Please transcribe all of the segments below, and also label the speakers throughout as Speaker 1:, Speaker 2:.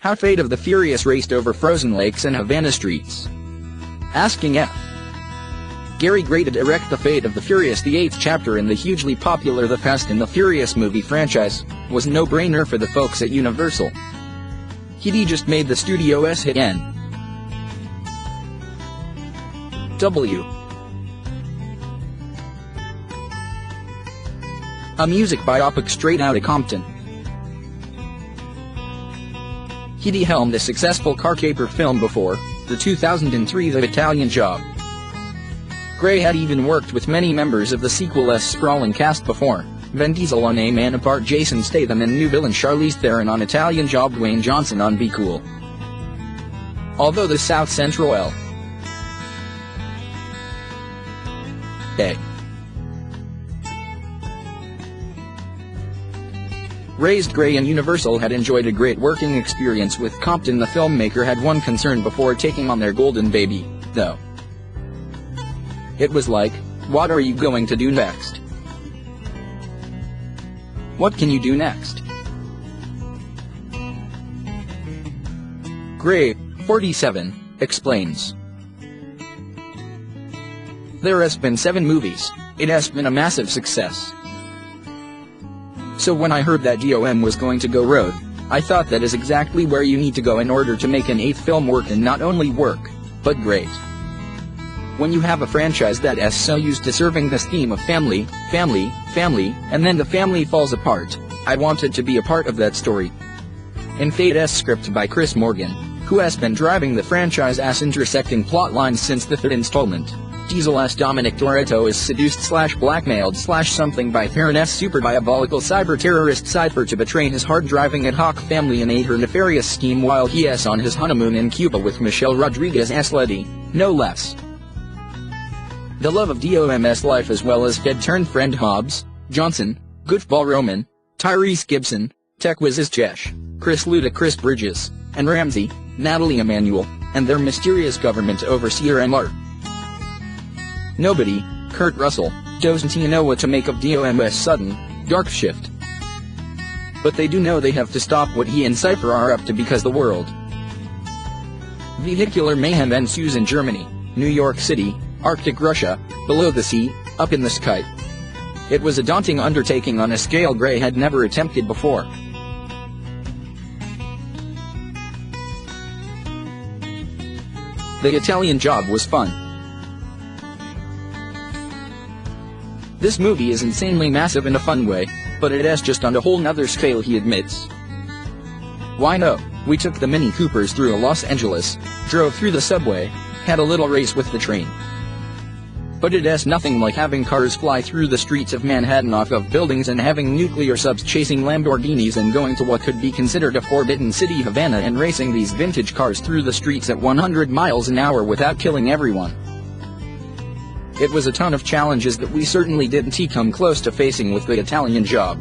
Speaker 1: How Fate of the Furious raced over frozen lakes and Havana streets. Asking F. Gary Gray to direct The Fate of the Furious. The 8th chapter in the hugely popular The Fast and the Furious movie franchise was a no-brainer for the folks at Universal. He'd just made the studio's hit N. W. A music biopic straight outta Compton. He'd helmed a successful car caper film before, the 2003 The Italian Job. Gray had even worked with many members of the sequel's sprawling cast before: Vin Diesel on A Man Apart, Jason Statham and new villain Charlize Theron on Italian Job, Dwayne Johnson on Be Cool. Although the South Central L. A. raised Gray and Universal had enjoyed a great working experience with Compton, the filmmaker had one concern before taking on their golden baby, though. It was like, what are you going to do next? What can you do next? Gray, 47, explains. There has been 7 movies, it has been a massive success. So when I heard that DOM was going to go road, I thought that is exactly where you need to go in order to make an 8th film work, and not only work, but great. When you have a franchise that is so used to serving this theme of family, family, family, and then the family falls apart, I wanted to be a part of that story. In Fate's script by Chris Morgan, who has been driving the franchise's intersecting plot lines since the 5th installment, Diesel's Dom Toretto is seduced/blackmailed/ something by Theron's super diabolical cyber-terrorist Cipher to betray his hard-driving ad hoc family and aid her nefarious scheme while he is on his honeymoon in Cuba with Michelle Rodriguez's Letty, no less. The love of Dom's life, as well as Fed-turned-friend Hobbs, Johnson, Goofball Roman, Tyrese Gibson, Tech Wiz's Chesh, Chris Ludacris Bridges, and Ramsey, Natalie Emanuel, and their mysterious government overseer MR. Nobody, Kurt Russell, doesn't know what to make of Dom's sudden, dark shift. But they do know they have to stop what he and Cipher are up to, because the world. Vehicular mayhem ensues in Germany, New York City, Arctic Russia, below the sea, up in the sky. It was a daunting undertaking on a scale Gray had never attempted before. The Italian Job was fun. This movie is insanely massive in a fun way, but it is just on a whole nother scale, he admits. Why no, we took the Mini Coopers through Los Angeles, drove through the subway, had a little race with the train. But it is nothing like having cars fly through the streets of Manhattan off of buildings and having nuclear subs chasing Lamborghinis and going to what could be considered a forbidden city, Havana, and racing these vintage cars through the streets at 100 miles an hour without killing everyone. It was a ton of challenges that we certainly didn't come close to facing with the Italian Job.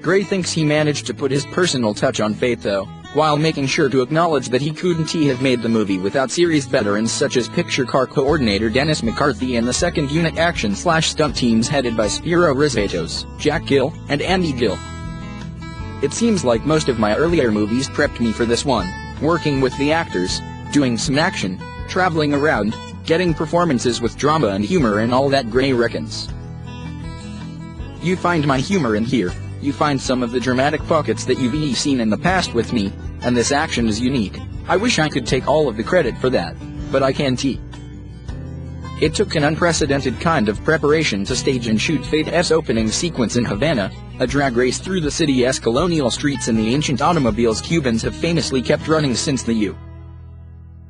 Speaker 1: Gray thinks he managed to put his personal touch on Fate though, while making sure to acknowledge that he couldn't have made the movie without series veterans such as picture car coordinator Dennis McCarthy and the second unit action/stunt teams headed by Spiro Rizzatos, Jack Gill, and Andy Gill. It seems like most of my earlier movies prepped me for this one, working with the actors, doing some action, traveling around, getting performances with drama and humor and all that, Gray reckons. You find my humor in here, you find some of the dramatic pockets that you've seen in the past with me, and this action is unique. I wish I could take all of the credit for that, but I can't. It took an unprecedented kind of preparation to stage and shoot Fate's opening sequence in Havana, a drag race through the city's colonial streets and the ancient automobiles Cubans have famously kept running since the U.